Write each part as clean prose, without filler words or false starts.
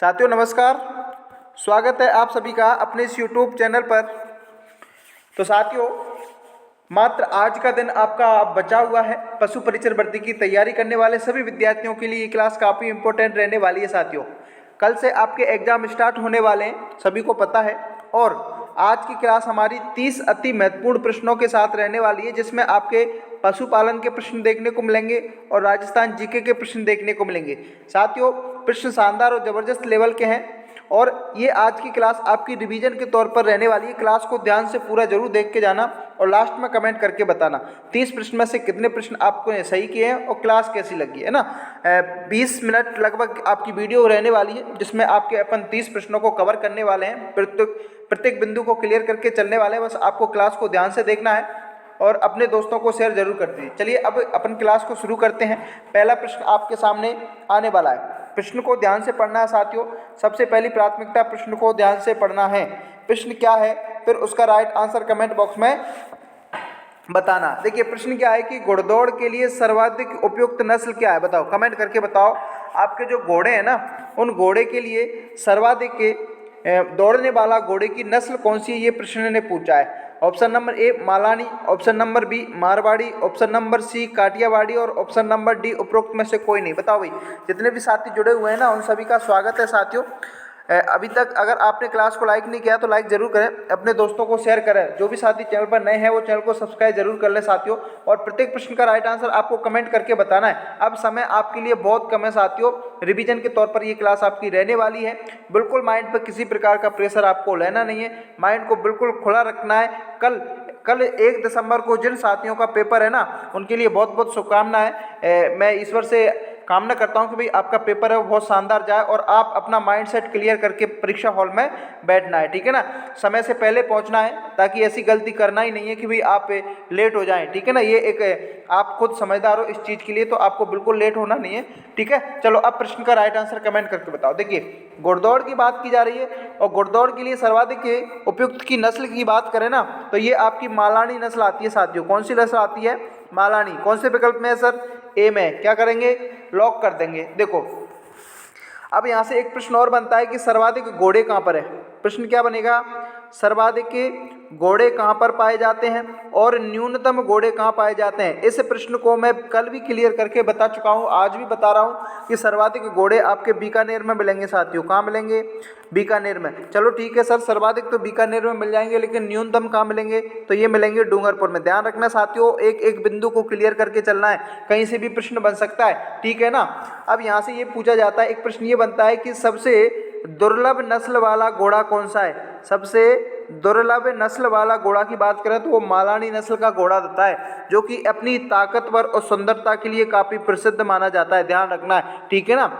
साथियों नमस्कार, स्वागत है आप सभी का अपने इस YouTube चैनल पर। तो साथियों, मात्र आज का दिन आपका बचा हुआ है। पशु परिचर भर्ती की तैयारी करने वाले सभी विद्यार्थियों के लिए ये क्लास काफ़ी इंपॉर्टेंट रहने वाली है। साथियों, कल से आपके एग्जाम स्टार्ट होने वाले हैं, सभी को पता है। और आज की क्लास हमारी 30 अति महत्वपूर्ण प्रश्नों के साथ रहने वाली है, जिसमें आपके पशुपालन के प्रश्न देखने को मिलेंगे और राजस्थान जीके के प्रश्न देखने को मिलेंगे। साथियों, प्रश्न शानदार और ज़बरदस्त लेवल के हैं और ये आज की क्लास आपकी रिवीजन के तौर पर रहने वाली है। क्लास को ध्यान से पूरा जरूर देख के जाना और लास्ट में कमेंट करके बताना 30 प्रश्न में से कितने प्रश्न आपको सही किए हैं और क्लास कैसी लगी है ना। 20 मिनट लगभग आपकी वीडियो रहने वाली है, जिसमें आपके अपन 30 प्रश्नों को कवर करने वाले हैं। प्रत्येक बिंदु को क्लियर करके चलने वाले हैं। बस आपको क्लास को ध्यान से देखना है और अपने दोस्तों को शेयर जरूर कर दीजिए। चलिए अब अपन क्लास को शुरू करते हैं। पहला प्रश्न आपके सामने आने वाला है। प्रश्न को ध्यान से पढ़ना है साथियों। सबसे पहली प्राथमिकता प्रश्न को ध्यान से पढ़ना है। प्रश्न क्या है, फिर उसका राइट आंसर कमेंट बॉक्स में बताना। देखिए प्रश्न क्या है कि घुड़दौड़ के लिए सर्वाधिक उपयुक्त नस्ल क्या है, बताओ, कमेंट करके बताओ। आपके जो घोड़े हैं ना, उन घोड़े के लिए सर्वाधिक दौड़ने वाला घोड़े की नस्ल कौन सी है, ये प्रश्न ने पूछा है। Option number A Malani, option number B Marwari, option number C Kathiawadi और ऑप्शन नंबर डी उपरोक्त में से कोई नहीं। बताओ भाई, जितने भी साथी जुड़े हुए हैं ना, उन सभी का स्वागत है साथियों। अभी तक अगर आपने क्लास को लाइक नहीं किया तो लाइक जरूर करें, अपने दोस्तों को शेयर करें। जो भी साथी चैनल पर नए हैं वो चैनल को सब्सक्राइब जरूर कर लें साथियों। और प्रत्येक प्रश्न का राइट आंसर आपको कमेंट करके बताना है। अब समय आपके लिए बहुत कम है साथियों, रिवीजन के तौर पर ये क्लास आपकी रहने वाली है। बिल्कुल माइंड पर किसी प्रकार का प्रेशर आपको लेना नहीं है, माइंड को बिल्कुल खुला रखना है। कल 1 दिसंबर को जिन साथियों का पेपर है ना, उनके लिए बहुत बहुत शुभकामनाएं। मैं ईश्वर से कामना करता हूं कि भाई आपका पेपर है वो बहुत शानदार जाए और आप अपना माइंड सेट क्लियर करके परीक्षा हॉल में बैठना है, ठीक है ना। समय से पहले पहुंचना है, ताकि ऐसी गलती करना ही नहीं है कि भाई आप लेट हो जाएं, ठीक है ना। ये एक आप खुद समझदार हो इस चीज़ के लिए, तो आपको बिल्कुल लेट होना नहीं है, ठीक है। चलो अब प्रश्न का राइट आंसर कमेंट करके बताओ। देखिए घुड़दौड़ की बात की जा रही है और घुड़दौड़ के लिए सर्वाधिक उपयुक्त की नस्ल की बात करें ना, तो ये आपकी मालानी नस्ल आती है साथियों। कौन सी नस्ल आती है? मालानी। कौन से विकल्प में है सर? ए में। क्या करेंगे? लॉक कर देंगे। देखो अब यहाँ से एक प्रश्न और बनता है कि सर्वाधिक घोड़े कहाँ पर है। प्रश्न क्या बनेगा? सर्वाधिक घोड़े कहाँ पर पाए जाते हैं और न्यूनतम घोड़े कहाँ पाए जाते हैं। इस प्रश्न को मैं कल भी क्लियर करके बता चुका हूँ, आज भी बता रहा हूँ कि सर्वाधिक घोड़े आपके बीकानेर में मिलेंगे साथियों। कहाँ मिलेंगे? बीकानेर में। चलो ठीक है सर, सर्वाधिक तो बीकानेर में मिल जाएंगे, लेकिन न्यूनतम कहाँ मिलेंगे? तो ये मिलेंगे डूंगरपुर में। ध्यान रखना साथियों, एक एक बिंदु को क्लियर करके चलना है, कहीं से भी प्रश्न बन सकता है, ठीक है ना। अब यहाँ से ये पूछा जाता है, एक प्रश्न ये बनता है कि सबसे दुर्लभ नस्ल वाला घोड़ा कौन सा है। सबसे दुर्लभ नस्ल वाला घोड़ा की बात करें तो वो मालानी नस्ल का घोड़ा होता है, जो कि अपनी ताकतवर और सुंदरता के लिए काफ़ी प्रसिद्ध माना जाता है। ध्यान रखना है, ठीक है ना।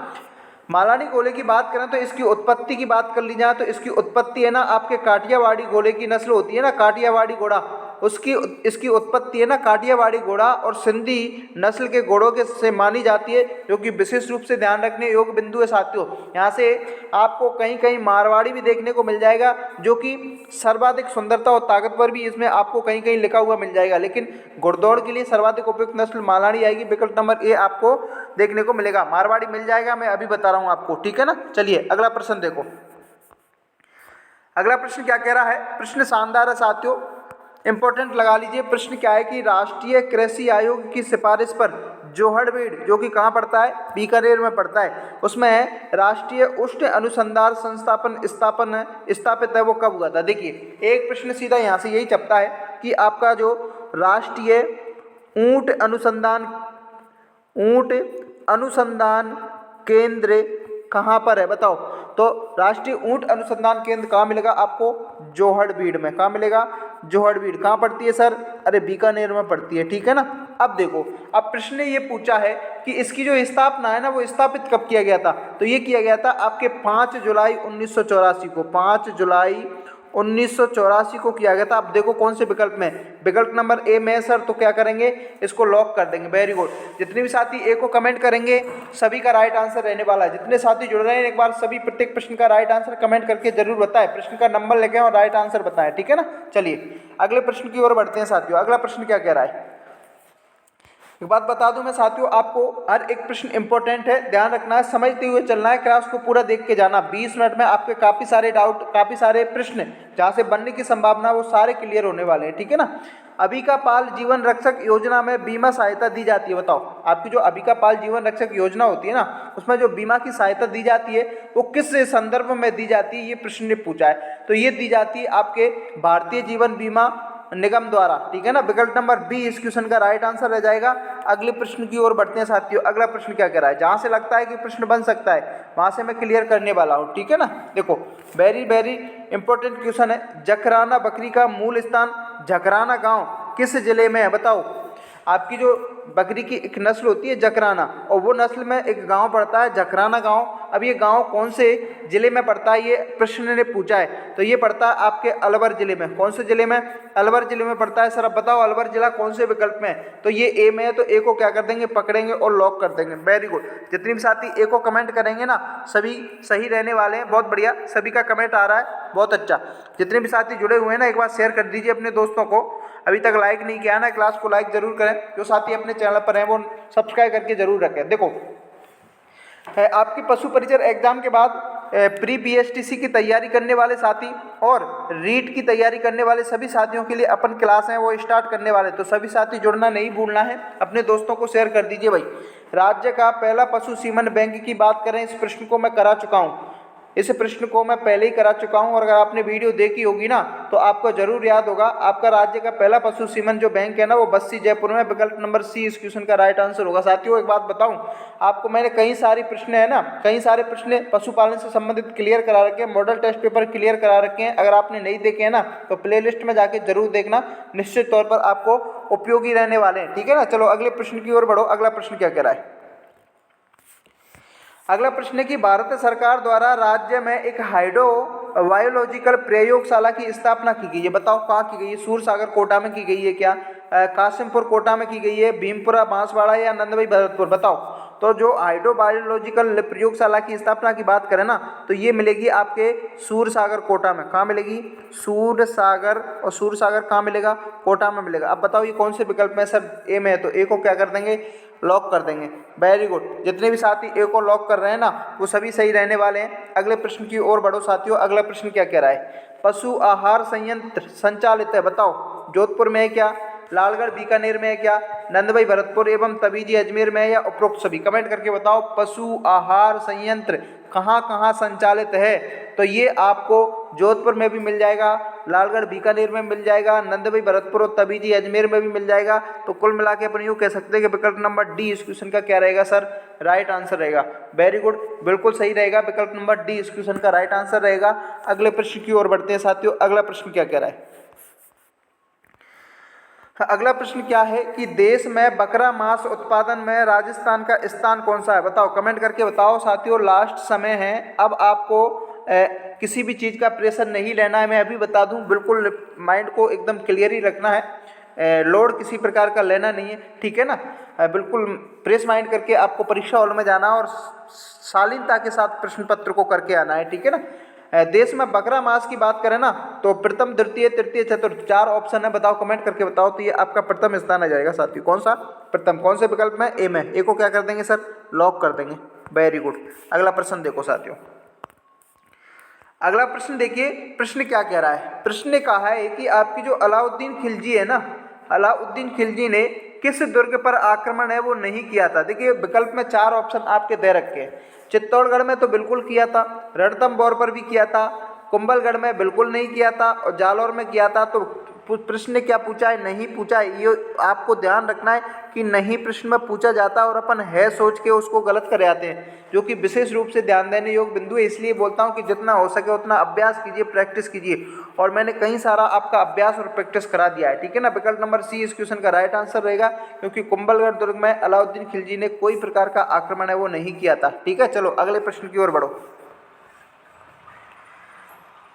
मालानी घोड़े की बात करें तो इसकी उत्पत्ति की बात कर ली जाए तो इसकी उत्पत्ति है ना आपके काठियावाड़ी घोड़े की नस्ल होती है ना, काठियावाड़ी घोड़ा, उसकी इसकी उत्पत्ति है ना काठियावाड़ी घोड़ा और सिंधी नस्ल के घोड़ों के से मानी जाती है, जो कि विशेष रूप से ध्यान रखने योग्य बिंदु है साथियों। यहाँ से आपको कहीं कहीं मारवाड़ी भी देखने को मिल जाएगा, जो कि सर्वाधिक सुंदरता और ताकतवर भी इसमें आपको कहीं कहीं लिखा हुआ मिल जाएगा, लेकिन घुड़दौड़ के लिए सर्वाधिक उपयुक्त नस्ल मालानी आएगी। विकल्प नंबर ए आपको देखने को मिलेगा। मारवाड़ी मिल जाएगा, मैं अभी बता रहा हूँ आपको, ठीक है ना। चलिए अगला प्रश्न देखो। अगला प्रश्न क्या कह रहा है? प्रश्न शानदार है साथियों, इंपॉर्टेंट लगा लीजिए। प्रश्न क्या है कि राष्ट्रीय कृषि आयोग की सिफारिश पर जोहड़बीड़, जो कि कहाँ पड़ता है? बीकानेर में पड़ता है, उसमें राष्ट्रीय उष्ण अनुसंधान संस्थान स्थापित है, वो कब हुआ था? देखिए एक प्रश्न सीधा यहाँ से यही चपता है कि आपका जो राष्ट्रीय ऊंट अनुसंधान केंद्र कहाँ पर है, बताओ। तो राष्ट्रीय ऊंट अनुसंधान केंद्र कहाँ मिलेगा आपको? जोहड़बीड़ में। कहाँ मिलेगा? जोहड़बीड़। कहाँ पड़ती है सर? अरे बीकानेर में पड़ती है, ठीक है ना। अब देखो, अब प्रश्न ने ये पूछा है कि इसकी जो स्थापना है ना, वो स्थापित कब किया गया था। तो ये किया गया था आपके 5 जुलाई 1984 को। 5 जुलाई 1984 को किया गया था। अब देखो कौन से विकल्प में? विकल्प नंबर ए में सर, तो क्या करेंगे? इसको लॉक कर देंगे। Very good. जितने भी साथी ए को कमेंट करेंगे सभी का राइट आंसर रहने वाला है। जितने साथी जुड़ रहे हैं एक बार सभी प्रत्येक प्रश्न का राइट आंसर कमेंट करके जरूर बताएं, प्रश्न का नंबर लेके और राइट आंसर बताएं, ठीक है ना। चलिए अगले प्रश्न की ओर बढ़ते हैं साथियों। अगला प्रश्न क्या कह रहा है? एक बात बता दूं मैं साथियों, आपको हर एक प्रश्न इंपॉर्टेंट है, ध्यान रखना है, समझते हुए चलना है, क्लास को पूरा देख के जाना। 20 मिनट में आपके काफ़ी सारे डाउट, काफ़ी सारे प्रश्न जहाँ से बनने की संभावना वो सारे क्लियर होने वाले हैं, ठीक है ना। अबिका पाल जीवन रक्षक योजना में बीमा सहायता दी जाती है, बताओ आपकी जो अबिका पाल जीवन रक्षक योजना होती है ना, उसमें जो बीमा की सहायता दी जाती है वो किस संदर्भ में दी जाती है, ये प्रश्न ने पूछा है। तो ये दी जाती है आपके भारतीय जीवन बीमा निगम द्वारा, ठीक है ना। विकल्प नंबर बी इस क्वेश्चन का राइट आंसर रह जाएगा। अगले प्रश्न की ओर बढ़ते हैं साथियों। अगला प्रश्न क्या कह रहा है, जहां से लगता है कि प्रश्न बन सकता है वहां से मैं क्लियर करने वाला हूं, ठीक है ना। देखो वेरी वेरी इंपॉर्टेंट क्वेश्चन है। जकराना बकरी का मूल स्थान जकराना गांव किस जिले में है, बताओ। आपकी जो बकरी की एक नस्ल होती है जकराना, और वो नस्ल में एक गांव पड़ता है जकराना गांव। अब ये गांव कौन से जिले में पड़ता है, ये प्रश्न ने पूछा है। तो ये पड़ता है आपके अलवर जिले में। कौन से जिले में, अलवर जिले में पड़ता है। सर अब बताओ अलवर जिला कौन से विकल्प में है, तो ये ए में है, तो ए को क्या कर देंगे, पकड़ेंगे और लॉक कर देंगे। वेरी गुड, जितने भी साथी ए को कमेंट करेंगे ना सभी सही रहने वाले हैं, बहुत बढ़िया, सभी का कमेंट आ रहा है, बहुत अच्छा। जितने भी साथी जुड़े हुए हैं ना एक बार शेयर कर दीजिए अपने दोस्तों को। अभी तक लाइक नहीं किया ना, क्लास को लाइक जरूर करें। जो साथी अपने चैनल पर हैं वो सब्सक्राइब करके जरूर रखें। देखो आपकी पशु परिचर एग्जाम के बाद प्री बीएसटीसी की तैयारी करने वाले साथी और रीट की तैयारी करने वाले सभी साथियों के लिए अपन क्लास हैं वो स्टार्ट करने वाले, तो सभी साथी जुड़ना नहीं भूलना है, अपने दोस्तों को शेयर कर दीजिए भाई। राज्य का पहला पशु सीमन बैंक की बात करें, इस प्रश्न को मैं करा चुका हूँ, इस प्रश्न को मैं पहले ही करा चुका हूं, और अगर आपने वीडियो देखी होगी ना तो आपको जरूर याद होगा। आपका राज्य का पहला पशु सीमन जो बैंक है ना वो बस्सी जयपुर में, विकल्प नंबर सी इस क्वेश्चन का राइट आंसर होगा। साथियों एक बात बताऊं आपको, मैंने कई सारे प्रश्न है ना, कई सारे प्रश्न पशुपालन से संबंधित क्लियर करा रखे हैं, मॉडल टेस्ट पेपर क्लियर करा रखे हैं। अगर आपने नहीं देखे हैं ना तो प्ले लिस्ट में जाके जरूर देखना, निश्चित तौर पर आपको उपयोगी रहने वाले हैं, ठीक है ना। चलो अगले प्रश्न की ओर बढ़ो। अगला प्रश्न क्या कह रहा है, अगला प्रश्न है कि भारत सरकार द्वारा राज्य में एक हाइड्रो बायोलॉजिकल प्रयोगशाला की स्थापना की गई है, बताओ कहाँ की गई है। सूरसागर कोटा में की गई है क्या, कासिमपुर कोटा में की गई है, भीमपुरा बांसवाड़ा या नंदवाई भरतपुर, बताओ। तो जो हाइड्रो बायोलॉजिकल प्रयोगशाला की स्थापना की बात करें ना तो ये मिलेगी आपके सूरसागर कोटा में। कहाँ मिलेगी, सूरसागर, और सूरसागर कहाँ मिलेगा, कोटा में मिलेगा। अब बताओ ये कौन से विकल्प में, सर ए में है, तो ए को क्या कर देंगे, लॉक कर देंगे। वेरी गुड, जितने भी साथी ए को लॉक कर रहे हैं ना वो सभी सही रहने वाले हैं। अगले प्रश्न की ओर बढ़ो साथियों। अगला प्रश्न क्या कह रहा है, पशु आहार संयंत्र संचालित है, बताओ जोधपुर में है क्या, लालगढ़ बीकानेर में है क्या, नंदवाई भरतपुर एवं तबीजी अजमेर में है, या उपरोक्त सभी। कमेंट करके बताओ पशु आहार संयंत्र कहाँ कहाँ संचालित है। तो ये आपको जोधपुर में भी मिल जाएगा, लालगढ़ बीकानेर में मिल जाएगा, नंदवाई भरतपुर और तबीजी अजमेर में भी मिल जाएगा। तो कुल मिला के अपन यूँ कह सकते हैं कि विकल्प नंबर डी इस क्वेश्चन का क्या रहेगा सर, राइट आंसर रहेगा। वेरी गुड, बिल्कुल सही रहेगा, विकल्प नंबर डी इस क्वेश्चन का राइट आंसर रहेगा। अगले प्रश्न की ओर बढ़ते हैं साथियों। अगला प्रश्न क्या कह रहा है, अगला प्रश्न क्या है कि देश में बकरा मांस उत्पादन में राजस्थान का स्थान कौन सा है, बताओ। कमेंट करके बताओ साथियों, लास्ट समय है, अब आपको किसी भी चीज़ का प्रेशर नहीं लेना है। मैं अभी बता दूं, बिल्कुल माइंड को एकदम क्लियर ही रखना है, लोड किसी प्रकार का लेना नहीं है, ठीक है ना। बिल्कुल प्रेस माइंड करके आपको परीक्षा हॉल में जाना और शालीनता के साथ प्रश्न पत्र को करके आना है, ठीक है ना। देश में बकरा मांस की बात करें ना तो प्रथम द्वितीय तृतीय चतुर्थ 4 ऑप्शन है, बताओ कमेंट करके बताओ। तो ये आपका प्रथम स्थान आ जाएगा साथियों, कौन सा, प्रथम, कौन से विकल्प में, ए में। ए को क्या कर देंगे सर, लॉक कर देंगे। Very good. अगला प्रश्न देखो साथियों, अगला प्रश्न देखिए, प्रश्न क्या कह रहा है। प्रश्न ने कहा है कि आपकी जो अलाउद्दीन खिलजी है ना, अलाउद्दीन खिलजी ने किस दुर्ग पर आक्रमण है वो नहीं किया था। देखिए विकल्प में 4 ऑप्शन आपके दे रखे हैं। चित्तौड़गढ़ में तो बिल्कुल किया था, रणथंभौर पर भी किया था, कुंभलगढ़ में बिल्कुल नहीं किया था, और जालौर में किया था। तो प्रश्न ने क्या पूछा है, नहीं पूछा है। ये आपको ध्यान रखना है कि नहीं प्रश्न में पूछा जाता है और अपन है सोच के उसको गलत कर आते हैं, जो कि विशेष रूप से ध्यान देने योग्य बिंदु है। इसलिए बोलता हूँ कि जितना हो सके उतना अभ्यास कीजिए, प्रैक्टिस कीजिए, और मैंने कई सारा आपका अभ्यास और प्रैक्टिस करा दिया है, ठीक है ना। विकल्प नंबर सी इस क्वेश्चन का राइट आंसर रहेगा, क्योंकि कुंभलगढ़ दुर्ग में अलाउद्दीन खिलजी ने कोई प्रकार का आक्रमण है वो नहीं किया था, ठीक है। चलो अगले प्रश्न की ओर बढ़ो।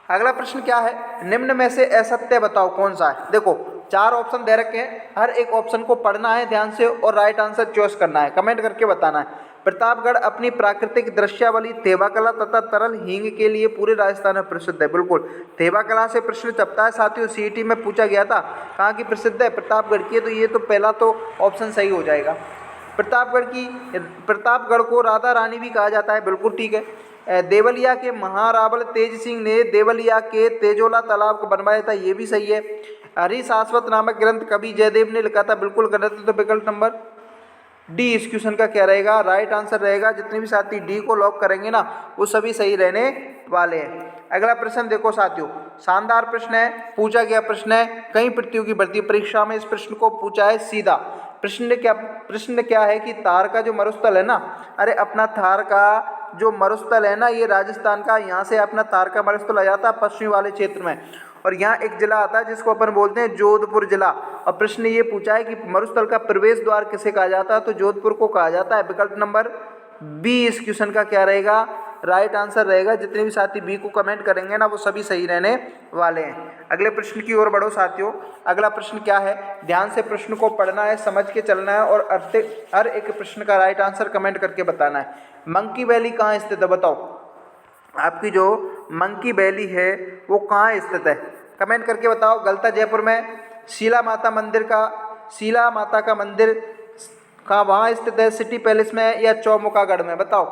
अगला प्रश्न क्या है, निम्न में से असत्य बताओ कौन सा है। देखो 4 ऑप्शन दे रखे हैं, हर एक ऑप्शन को पढ़ना है ध्यान से और राइट आंसर चॉइस करना है, कमेंट करके बताना है। प्रतापगढ़ अपनी प्राकृतिक दृश्यावली थेबा कला तथा तरल हींग के लिए पूरे राजस्थान में प्रसिद्ध है। बिल्कुल, थेबा कला से प्रश्न चपता है साथियों, सीईटी में पूछा गया था, कहाँ की प्रसिद्ध है, प्रतापगढ़ की है। तो ये तो पहला तो ऑप्शन सही हो जाएगा। प्रतापगढ़ को राधा रानी भी कहा जाता है, बिल्कुल ठीक है। देवलिया के महारावल तेज सिंह ने देवलिया के तेजोला तालाब को बनवाया था, ये भी सही है। हरि शाश्वत नामक ग्रंथ कवि जयदेव ने लिखा था, बिल्कुल गलत है। तो विकल्प नंबर डी इस क्वेश्चन का क्या रहेगा, राइट आंसर रहेगा। जितने भी साथी डी को लॉक करेंगे ना वो सभी सही रहने वाले हैं। अगला प्रश्न देखो साथियों, शानदार प्रश्न है, पूछा गया प्रश्न है, कई प्रतियोगी भर्ती परीक्षा में इस प्रश्न को पूछा है सीधा। प्रश्न क्या है कि थार का जो मरुस्थल है ना, अरे अपना थार का जो मरुस्थल है ना, ये राजस्थान का, यहाँ से अपना थार का मरुस्थल आ जाता है पश्चिमी वाले क्षेत्र में, और यहाँ एक जिला आता है जिसको अपन बोलते हैं जोधपुर जिला। और प्रश्न ये पूछा है कि मरुस्थल का प्रवेश द्वार किसे कहा जाता है, तो जोधपुर को कहा जाता है। विकल्प नंबर बी इस क्वेश्चन का क्या रहेगा, राइट आंसर रहेगा। जितने भी साथी बी को कमेंट करेंगे ना वो सभी सही रहने वाले हैं। अगले प्रश्न की ओर बढ़ो साथियों। अगला प्रश्न क्या है, ध्यान से प्रश्न को पढ़ना है, समझ के चलना है और हर एक प्रश्न का राइट आंसर कमेंट करके बताना है। मंकी वैली कहाँ स्थित है, बताओ आपकी जो मंकी वैली है वो कहाँ स्थित है, कमेंट करके बताओ। गलता जयपुर में, शीला माता का मंदिर कहाँ वहाँ स्थित है, सिटी पैलेस में या चौमुखागढ़ में, बताओ।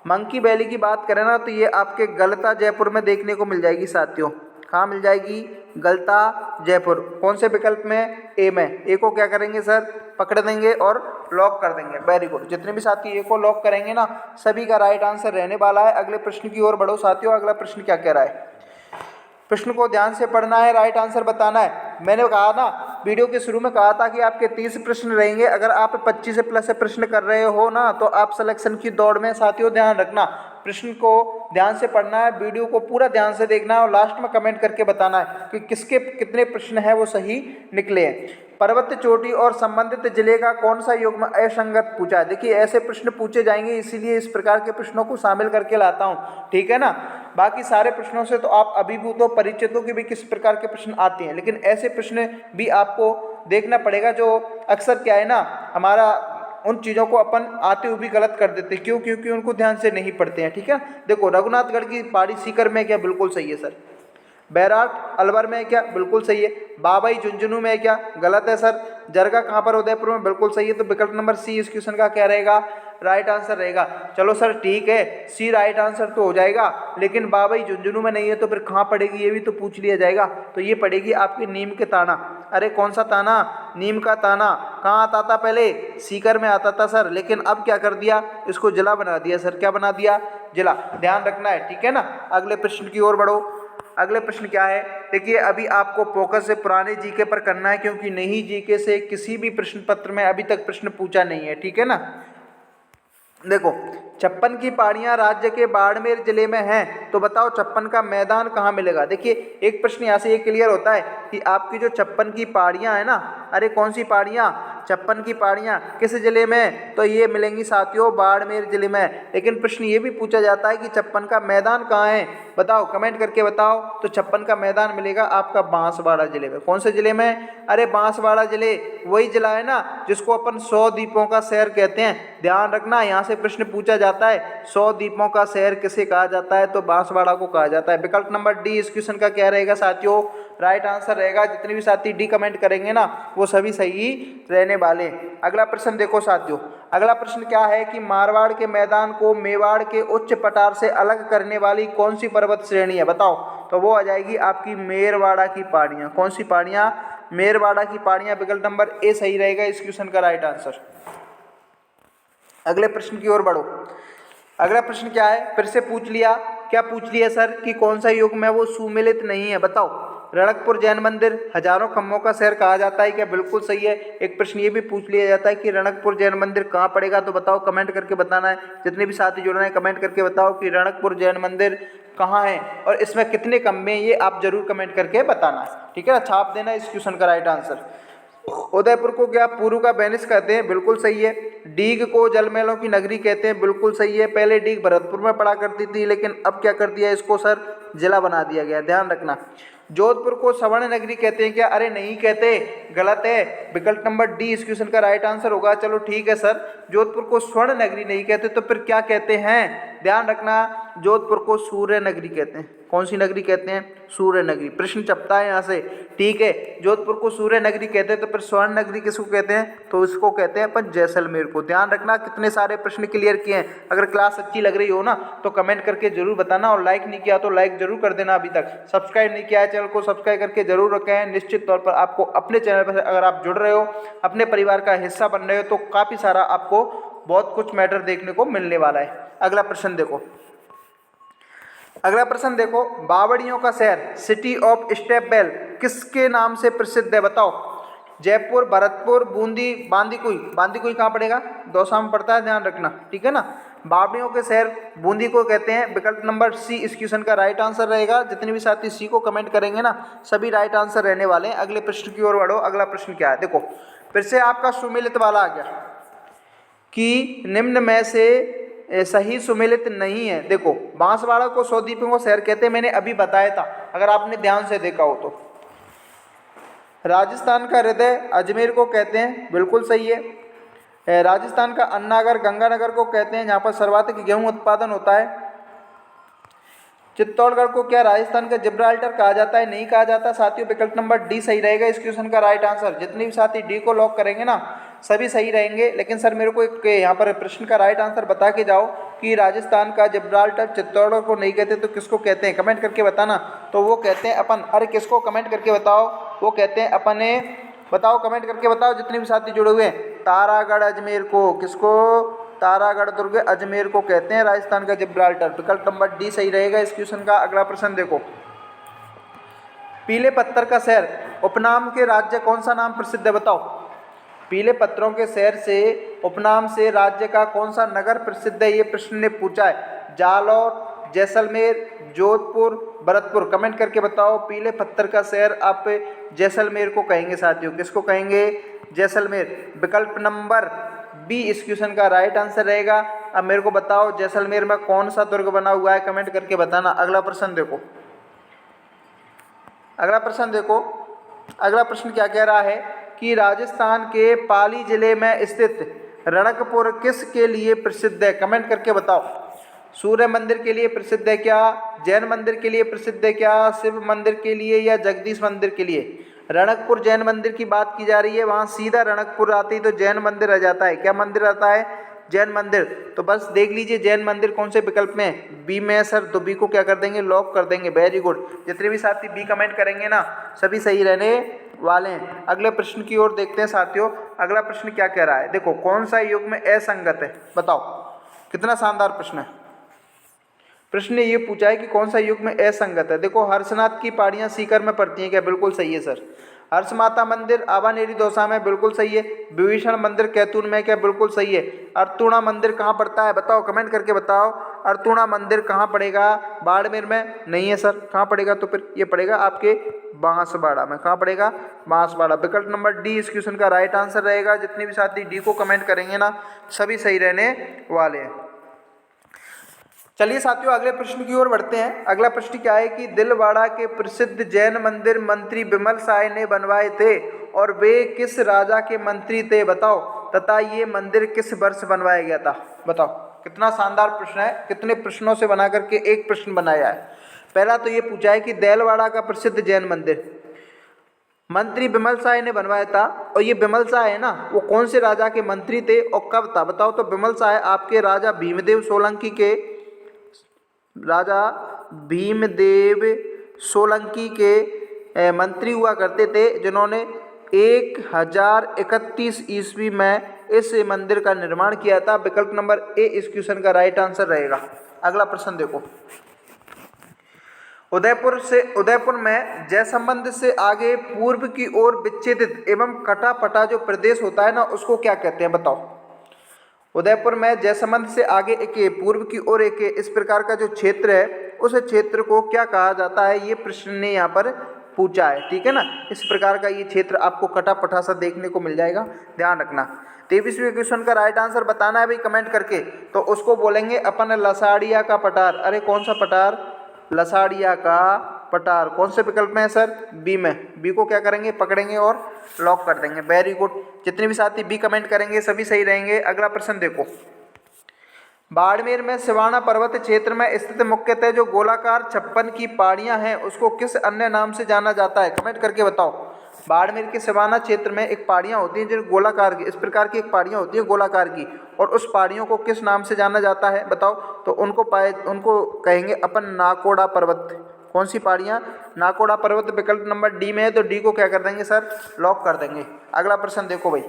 मंकी वैली की बात करें ना तो ये आपके गलता जयपुर में देखने को मिल जाएगी साथियों। कहाँ मिल जाएगी, गलता जयपुर। कौन से विकल्प में, ए में। ए को क्या करेंगे सर, पकड़ देंगे और लॉक कर देंगे। वेरी गुड, जितने भी साथी ए को लॉक करेंगे ना सभी का राइट आंसर रहने वाला है। अगले प्रश्न की ओर बढ़ो साथियों। अगला प्रश्न क्या कह रहा है, प्रश्न को ध्यान से पढ़ना है, राइट आंसर बताना है। मैंने कहा ना, वीडियो के शुरू में कहा था कि आपके 30 प्रश्न रहेंगे। अगर आप 25 से प्लस प्रश्न कर रहे हो ना तो आप सिलेक्शन की दौड़ में साथियों ध्यान रखना, प्रश्न को ध्यान से पढ़ना है, वीडियो को पूरा ध्यान से देखना है और लास्ट में कमेंट करके बताना है कि किसके कितने प्रश्न हैं वो सही निकले हैं। पर्वत चोटी और संबंधित जिले का कौन सा युग्म असंगत पूछा है। देखिए ऐसे प्रश्न पूछे जाएंगे, इसीलिए इस प्रकार के प्रश्नों को शामिल करके लाता हूँ, ठीक है ना। बाकी सारे प्रश्नों से तो आप अभिभूत हो, परिचित हो कि भी किस प्रकार के प्रश्न आते हैं, लेकिन ऐसे प्रश्न भी आपको देखना पड़ेगा जो अक्सर क्या है ना, हमारा उन चीज़ों को अपन आते हुए भी गलत कर देते हैं। क्यों, क्योंकि उनको ध्यान से नहीं पढ़ते हैं, ठीक है। देखो रघुनाथगढ़ की पहाड़ी सीकर में क्या, बिल्कुल सही है सर। बैराट अलवर में है क्या, बिल्कुल सही है। बाबई झुंझुनू में है क्या, गलत है सर। जरगा कहाँ पर, उदयपुर में, बिल्कुल सही है। तो विकल्प नंबर सी इस क्वेश्चन का क्या रहेगा, राइट आंसर रहेगा। चलो सर ठीक है, सी राइट आंसर तो हो जाएगा, लेकिन बाबई झुंझुनू में नहीं है तो फिर कहाँ पड़ेगी ये भी तो पूछ लिया जाएगा। तो ये पड़ेगी आपकी नीम के ताना। अरे कौन सा ताना, नीम का ताना। कहाँ आता था पहले, सीकर में आता था सर, लेकिन अब क्या कर दिया, इसको जिला बना दिया सर। क्या बना दिया, जिला। ध्यान रखना है, ठीक है ना। अगले प्रश्न की ओर बढ़ो। अगले प्रश्न क्या है, देखिए अभी आपको फोकस से पुराने जीके पर करना है, क्योंकि नई जीके से किसी भी प्रश्न पत्र में अभी तक प्रश्न पूछा नहीं है, ठीक है ना। देखो 56 की पहाड़ियां राज्य के बाड़मेर जिले में हैं, तो बताओ 56 का मैदान कहाँ मिलेगा। देखिए एक प्रश्न यहाँ से ये क्लियर होता है कि आपकी जो 56 की पहाड़ियां है ना, अरे कौन सी पहाड़ियां, 56 की पहाड़ियां किस जिले में, तो ये मिलेंगी साथियों बाड़मेर जिले में। लेकिन प्रश्न ये भी पूछा जाता है कि 56 का मैदान कहाँ है, बताओ, कमेंट करके बताओ। तो 56 का मैदान मिलेगा आपका बांसवाड़ा जिले में। कौन से जिले में, अरे बांसवाड़ा जिले, वही जिला है ना जिसको अपन 100 द्वीपों का शहर कहते हैं। ध्यान रखना, यहाँ से प्रश्न पूछा जाता है 100 द्वीपों का शहर किसे कहा जाता है, तो बांसवाड़ा को कहा जाता है। विकल्प नंबर डी इस क्वेश्चन का क्या रहेगा साथियों, राइट आंसर रहेगा। जितने भी साथी डी कमेंट करेंगे ना वो सभी सही रहने वाले। अगला प्रश्न देखो साथियों, अगला प्रश्न क्या है कि मारवाड़ के मैदान को मेवाड़ के उच्च पठार से अलग करने वाली कौन सी पर्वत श्रेणी है, बताओ। तो वो आ जाएगी आपकी मेरवाड़ा की पहाड़ियाँ। कौन सी पहाड़ियाँ, मेरवाड़ा की पहाड़ियाँ। विकल्प नंबर ए सही रहेगा इस क्वेश्चन का राइट आंसर। अगले प्रश्न की ओर बढ़ो। अगला प्रश्न क्या है, फिर से पूछ लिया, क्या पूछ लिया सर कि कौन सा युग में वो सुमेलित नहीं है, बताओ। रणकपुर जैन मंदिर हजारों खम्भों का शहर कहा जाता है क्या, बिल्कुल सही है। एक प्रश्न ये भी पूछ लिया जाता है कि रणकपुर जैन मंदिर कहाँ पड़ेगा, तो बताओ, कमेंट करके बताना है। जितने भी साथी जुड़ रहे हैं कमेंट करके बताओ कि रणकपुर जैन मंदिर कहाँ है और इसमें कितने खम्भे हैं, ये आप जरूर कमेंट करके बताना है, ठीक है ना। छाप देना इस क्वेश्चन का राइट आंसर। उदयपुर को क्या पूर्व का वेनिस कहते हैं, बिल्कुल सही है। डीग को जलमहलों की नगरी कहते हैं, बिल्कुल सही है। पहले डीग भरतपुर में पड़ा करती थी, लेकिन अब क्या कर दिया इसको सर, जिला बना दिया गया। ध्यान रखना। जोधपुर को स्वर्ण नगरी कहते हैं क्या? अरे नहीं कहते, गलत है। विकल्प नंबर डी इस क्वेश्चन का राइट आंसर होगा। चलो ठीक है सर, जोधपुर को स्वर्ण नगरी नहीं कहते तो फिर क्या कहते हैं? ध्यान रखना, जोधपुर को सूर्य नगरी कहते हैं। कौन सी नगरी कहते हैं? सूर्य नगरी। प्रश्न चपटा है यहाँ से, ठीक है। जोधपुर को सूर्य नगरी कहते हैं तो फिर स्वर्ण नगरी किसको कहते हैं? तो इसको कहते हैं अपन जैसलमेर को। ध्यान रखना, कितने सारे प्रश्न क्लियर किए हैं। अगर क्लास अच्छी लग रही हो ना तो कमेंट करके जरूर बताना, और लाइक नहीं किया तो लाइक जरूर कर देना। अभी तक सब्सक्राइब नहीं किया है चैनल को सब्सक्राइब करके जरूर रखें। निश्चित तौर पर आपको अपने चैनल पर अगर आप जुड़ रहे हो, अपने परिवार का हिस्सा बन रहे हो, तो काफ़ी सारा आपको बहुत कुछ मैटर देखने को मिलने वाला है। अगला प्रश्न देखो, अगला प्रश्न देखो, बावड़ियों का शहर सिटी ऑफ स्टेपवेल किसके नाम से प्रसिद्ध है? बताओ। जयपुर, भरतपुर, बूंदी, बांदीकुई। बांदीकुई कहाँ पड़ेगा? दौसा में पड़ता है, ध्यान रखना, ठीक है ना। बावड़ियों के शहर बूंदी को कहते हैं। विकल्प नंबर सी इस क्वेश्चन का राइट आंसर रहेगा। जितने भी साथी सी को कमेंट करेंगे ना, सभी राइट आंसर रहने वाले हैं। अगले प्रश्न की ओर बढ़ो। अगला प्रश्न क्या है? देखो, फिर से आपका सुमेलित वाला आ गया कि निम्न में से सही सुमेलित नहीं है। देखो, बांसवाड़ा को सौदीपों का शहर कहते हैं, मैंने अभी बताया था, अगर आपने ध्यान से देखा हो तो। राजस्थान का हृदय अजमेर को कहते हैं, बिल्कुल सही है। राजस्थान का अन्नागर गंगानगर को कहते हैं, जहाँ पर सर्वाधिक गेहूं उत्पादन होता है। चित्तौड़गढ़ को क्या राजस्थान का जिब्राल्टर कहा जाता है? नहीं कहा जाता साथियों। विकल्प नंबर डी सही रहेगा इस क्वेश्चन का राइट आंसर। जितने भी साथी डी को लॉक करेंगे ना, सभी सही रहेंगे। लेकिन सर मेरे को एक यहाँ पर प्रश्न का राइट आंसर बता के जाओ कि राजस्थान का जिब्राल्टर चित्तौड़गढ़ को नहीं कहते तो किसको कहते हैं? कमेंट करके बताना। तो वो कहते हैं अपन, अरे किसको? कमेंट करके बताओ। वो कहते हैं अपने, बताओ, कमेंट करके बताओ जितने भी साथी जुड़े हुए हैं। तारागढ़ अजमेर को, किसको? तारागढ़ दुर्ग अजमेर को कहते हैं राजस्थान का जिब्राल्टर। विकल्प नंबर डी सही रहेगा इस क्वेश्चन का। अगला प्रश्न देखो, पीले पत्थर का शहर उपनाम के राज्य कौन सा नाम प्रसिद्ध है? बताओ। पीले पत्थरों के शहर से उपनाम से राज्य का कौन सा नगर प्रसिद्ध है? ये प्रश्न ने पूछा है। जालौर, जैसलमेर, जोधपुर, भरतपुर। कमेंट करके बताओ। पीले पत्थर का शहर आप जैसलमेर को कहेंगे साथियों। किसको कहेंगे? जैसलमेर। विकल्प नंबर बी इस क्वेश्चन का राइट आंसर रहेगा। अब मेरे को बताओ जैसलमेर में कौन सा दुर्ग बना हुआ है? कमेंट करके बताना। अगला प्रश्न देखो, अगला प्रश्न देखो, अगला प्रश्न क्या कह रहा है कि राजस्थान के पाली जिले में स्थित रणकपुर किस के लिए प्रसिद्ध है? कमेंट करके बताओ। सूर्य मंदिर के लिए प्रसिद्ध है क्या? जैन मंदिर के लिए प्रसिद्ध है क्या? शिव मंदिर के लिए या जगदीश मंदिर के लिए? रणकपुर जैन मंदिर की बात की जा रही है, वहाँ सीधा रणकपुर आती है तो जैन मंदिर आ जाता है। क्या मंदिर आता है? जैन मंदिर। तो बस देख लीजिए जैन मंदिर कौन से विकल्प में है? बी में सर, तो बी को क्या कर देंगे? लॉक कर देंगे। Very good. जितने भी साथी बी कमेंट करेंगे ना, सभी सही रहने वाले हैं। अगले प्रश्न की ओर देखते हैं साथियों। अगला प्रश्न क्या कह रहा है? देखो, कौन सा युग में असंगत है? बताओ। कितना शानदार प्रश्न है। प्रश्न ने ये पूछा है कि कौन सा युग में असंगत है। देखो, हर्षनाथ की पहाड़ियाँ सीकर में पड़ती हैं क्या? बिल्कुल सही है सर। हर्ष माता मंदिर आबानेरी दौसा में, बिल्कुल सही है। विभीषण मंदिर कैथून में क्या? बिल्कुल सही है। अर्तुणा मंदिर कहाँ पड़ता है? बताओ, कमेंट करके बताओ। अर्तुणा मंदिर कहाँ पड़ेगा? बाड़मेर में? नहीं है सर। कहाँ पड़ेगा? तो फिर ये पड़ेगा आपके बांसवाड़ा में। कहाँ पड़ेगा? बांसवाड़ा। विकल्प नंबर डी इस क्वेश्चन का राइट आंसर रहेगा। जितने भी साथी डी को कमेंट करेंगे ना, सभी सही रहने वाले हैं। चलिए साथियों, अगले प्रश्न की ओर बढ़ते हैं। अगला प्रश्न क्या है कि दिलवाड़ा के प्रसिद्ध जैन मंदिर मंत्री बिमल साय ने बनवाए थे और वे किस राजा के मंत्री थे? बताओ। तथा ये मंदिर किस वर्ष बनवाया गया था? बताओ। कितना शानदार प्रश्न है। कितने प्रश्नों से बना करके एक प्रश्न बनाया है। पहला तो ये पूछा है कि दिलवाड़ा का प्रसिद्ध जैन मंदिर मंत्री बिमल साय ने बनवाया था, और ये बिमल साय है ना, वो कौन से राजा के मंत्री थे और कब था? बताओ। तो बिमल साय आपके राजा भीमदेव सोलंकी के, राजा भीमदेव सोलंकी के मंत्री हुआ करते थे, जिन्होंने 1031 ईस्वी में इस मंदिर का निर्माण किया था। विकल्प नंबर ए इस क्वेश्चन का राइट आंसर रहेगा। अगला प्रश्न देखो, उदयपुर में जयसंबंध से आगे पूर्व की ओर विच्छेदित एवं कटा-पटा जो प्रदेश होता है ना, उसको क्या कहते हैं? बताओ। उदयपुर में जयसंबंध से आगे एक पूर्व की ओर एक इस प्रकार का जो क्षेत्र है, उस क्षेत्र को क्या कहा जाता है? ये प्रश्न ने यहाँ पर पूछा है, ठीक है ना। इस प्रकार का ये क्षेत्र आपको कटा-पटा सा देखने को मिल जाएगा, ध्यान रखना। 23वें क्वेश्चन का राइट आंसर बताना है भाई कमेंट करके। तो उसको बोलेंगे अपन लसाड़िया का पठार। अरे कौन सा पठार? लसाड़िया का पटार कौन से विकल्प में है सर? बी में। बी को क्या करेंगे? पकड़ेंगे और लॉक कर देंगे। Very good. जितने भी साथी बी कमेंट करेंगे सभी सही रहेंगे। अगला प्रश्न देखो, बाड़मेर में सिवाना पर्वत क्षेत्र में स्थित मुख्यतः जो गोलाकार छप्पन की पहाड़ियां हैं उसको किस अन्य नाम से जाना जाता है? कमेंट करके बताओ। बाड़मेर के सिवाना क्षेत्र में एक पहाड़ियां होती हैं जो गोलाकार की, इस प्रकार की एक पहाड़ियां होती हैं गोलाकार की, और उस पहाड़ियों को किस नाम से जाना जाता है बताओ? तो उनको कहेंगे अपन नाकोड़ा पर्वत। कौन सी पहाड़ियां? नाकोड़ा पर्वत विकल्प नंबर डी में है, तो डी को क्या कर देंगे सर? लॉक कर देंगे। अगला प्रश्न देखो भाई,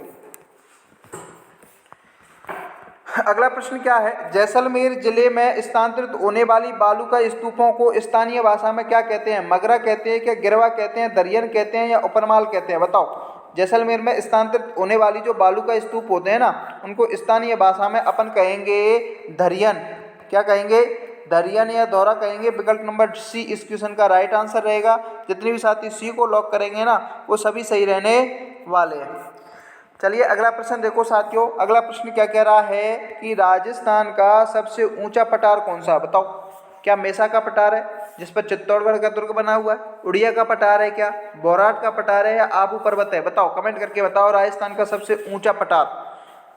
अगला प्रश्न क्या है? जैसलमेर जिले में स्थानांतरित होने वाली बालू का स्तूपों को स्थानीय भाषा में क्या कहते हैं? मगरा कहते हैं, क्या गिरवा कहते हैं, दरियन कहते हैं, या उपरमाल कहते हैं? बताओ। जैसलमेर में स्थानांतरित होने वाली जो बालू का स्तूप होते हैं ना, उनको स्थानीय भाषा में अपन कहेंगे दरियन। क्या कहेंगे? दरियन या दौरा कहेंगे। विकल्प नंबर सी इस क्वेश्चन का राइट आंसर रहेगा। जितने भी साथी सी को लॉक करेंगे ना वो सभी सही रहने वाले हैं। चलिए अगला प्रश्न देखो साथियों। अगला प्रश्न क्या कह रहा है कि राजस्थान का सबसे ऊंचा पठार कौन सा है? बताओ। क्या मेसा का पठार है जिस पर चित्तौड़गढ़ का दुर्ग बना हुआ है? उड़िया का पठार है क्या? बोराट का पठार है, या आबू पर्वत है? बताओ, कमेंट करके बताओ। राजस्थान का सबसे ऊंचा पठार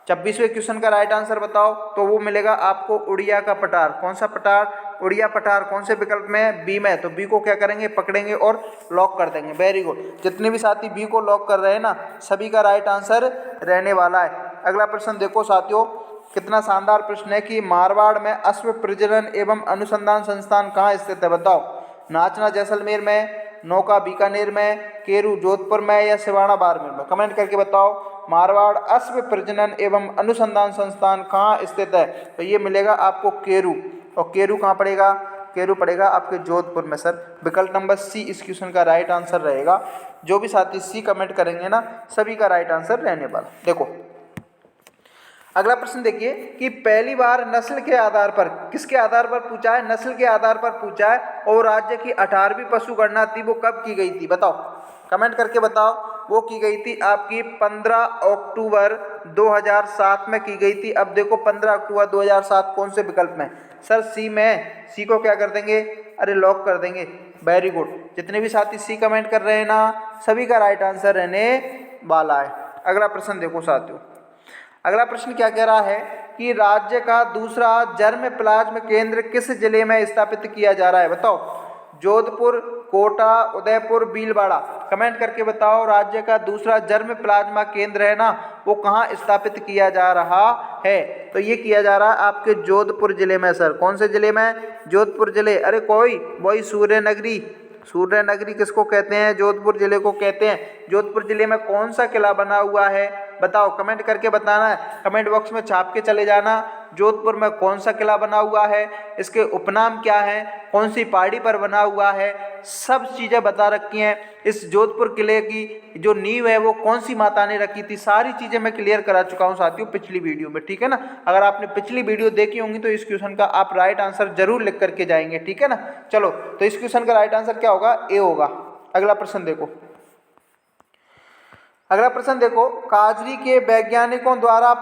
26वें क्वेश्चन का राइट आंसर बताओ, तो वो मिलेगा आपको उड़िया का पठार। कौन सा पठार? उड़िया पठार। कौन से विकल्प में? बी में। तो बी को क्या करेंगे? पकड़ेंगे और लॉक कर देंगे। Very good. जितने भी साथी बी को लॉक कर रहे हैं ना सभी का राइट आंसर रहने वाला है। अगला प्रश्न देखो साथियों, कितना शानदार प्रश्न है कि मारवाड़ में अश्व प्रजनन एवं अनुसंधान संस्थान कहाँ स्थित है? बताओ। नाचना जैसलमेर में, नौका बीकानेर में, केरू जोधपुर में, या सिवाना बाड़मेर में? कमेंट करके बताओ। मारवाड़ अश्व प्रजनन एवं अनुसंधान संस्थान कहाँ स्थित है? तो ये मिलेगा आपको केरू। और केरू कहाँ पड़ेगा? केरू पड़ेगा आपके जोधपुर में सर। विकल्प नंबर सी इस क्वेश्चन का राइट आंसर रहेगा। जो भी साथी सी कमेंट करेंगे ना सभी का राइट आंसर रहने वाला। देखो अगला प्रश्न देखिए कि पहली बार नस्ल के आधार पर, किसके आधार पर पूछा है? नस्ल के आधार पर पूछा है। और राज्य की 18वीं पशु गणना थी वो कब की गई थी? बताओ, कमेंट करके बताओ। वो की गई थी आपकी 15 अक्टूबर 2007 में की गई थी। अब देखो 15 अक्टूबर 2007 कौन से विकल्प में? सर सी में। सी को क्या कर देंगे? अरे लॉक कर देंगे। Very good. जितने भी साथी सी कमेंट कर रहे हैं ना सभी का राइट आंसर रहने वाला है। अगला प्रश्न देखो साथियों, अगला प्रश्न क्या कह रहा है कि राज्य का दूसरा जर्म प्लाज्मा केंद्र किस जिले में स्थापित किया जा रहा है? बताओ। जोधपुर, कोटा, उदयपुर, भीलवाड़ा? कमेंट करके बताओ। राज्य का दूसरा जर्म प्लाज्मा केंद्र है ना वो कहाँ स्थापित किया जा रहा है? तो ये किया जा रहा है आपके जोधपुर जिले में सर। कौन से जिले में? जोधपुर जिले। अरे कोई वही सूर्यनगरी। सूर्यनगरी किसको कहते हैं? जोधपुर जिले को कहते हैं। जोधपुर जिले में कौन सा किला बना हुआ है? बताओ, कमेंट करके बताना है। कमेंट बॉक्स में छाप के चले जाना। जोधपुर में कौन सा किला बना हुआ है, इसके उपनाम क्या है, कौन सी पहाड़ी पर बना हुआ है, सब चीज़ें बता रखी हैं। इस जोधपुर किले की जो नींव है वो कौन सी माता ने रखी थी, सारी चीज़ें मैं क्लियर करा चुका हूँ साथियों पिछली वीडियो में। ठीक है ना? अगर आपने पिछली वीडियो देखी होंगी तो इस क्वेश्चन का आप राइट आंसर जरूर लिख करके जाएंगे। ठीक है ना? चलो, तो इस क्वेश्चन का राइट आंसर क्या होगा? ए होगा। अगला प्रश्न देखो, अगला प्रश्न देखो, काजरी के वैज्ञानिकों द्वारा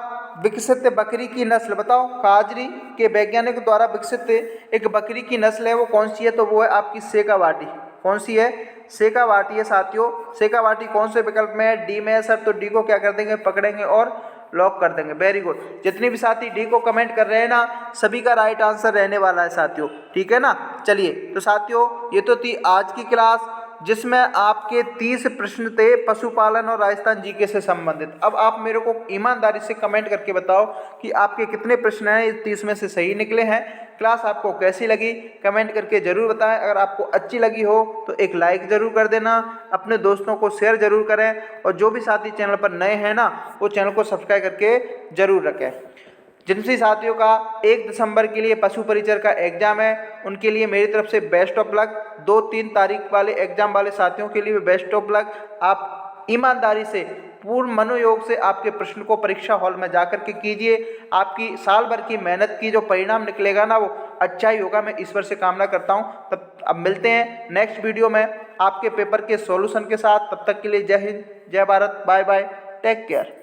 विकसित बकरी की नस्ल? बताओ, काजरी के वैज्ञानिकों द्वारा विकसित एक बकरी की नस्ल है वो कौन सी है? तो वो है आपकी शेखावाटी। कौन सी है? शेखावाटी है साथियों। शेखावाटी कौन से विकल्प में है? डी में है सर। तो डी को क्या कर देंगे? पकड़ेंगे और लॉक कर देंगे। Very good. जितने भी साथी डी को कमेंट कर रहे हैं ना सभी का राइट आंसर रहने वाला है साथियों। ठीक है ना? चलिए, तो साथियों ये तो थी आज की क्लास जिसमें आपके 30 प्रश्न थे पशुपालन और राजस्थान जीके से संबंधित। अब आप मेरे को ईमानदारी से कमेंट करके बताओ कि आपके कितने प्रश्न हैं इस 30 में से सही निकले हैं। क्लास आपको कैसी लगी कमेंट करके ज़रूर बताएं। अगर आपको अच्छी लगी हो तो एक लाइक ज़रूर कर देना, अपने दोस्तों को शेयर ज़रूर करें, और जो भी साथी चैनल पर नए हैं ना वो चैनल को सब्सक्राइब करके ज़रूर रखें। जिन साथियों का 1 दिसंबर के लिए पशु परिचर का एग्जाम है उनके लिए मेरी तरफ से बेस्ट ऑफ लक। 2-3 तारीख वाले एग्जाम वाले साथियों के लिए भी बेस्ट ऑफ लक। आप ईमानदारी से पूर्ण मनोयोग से आपके प्रश्न को परीक्षा हॉल में जाकर के कीजिए। आपकी साल भर की मेहनत की जो परिणाम निकलेगा ना वो अच्छा ही होगा, मैं ईश्वर से कामना करता हूँ। तब अब मिलते हैं नेक्स्ट वीडियो में आपके पेपर के सॉल्यूशन के साथ। तब तक के लिए जय हिंद, जय Bharat, bye bye, take care.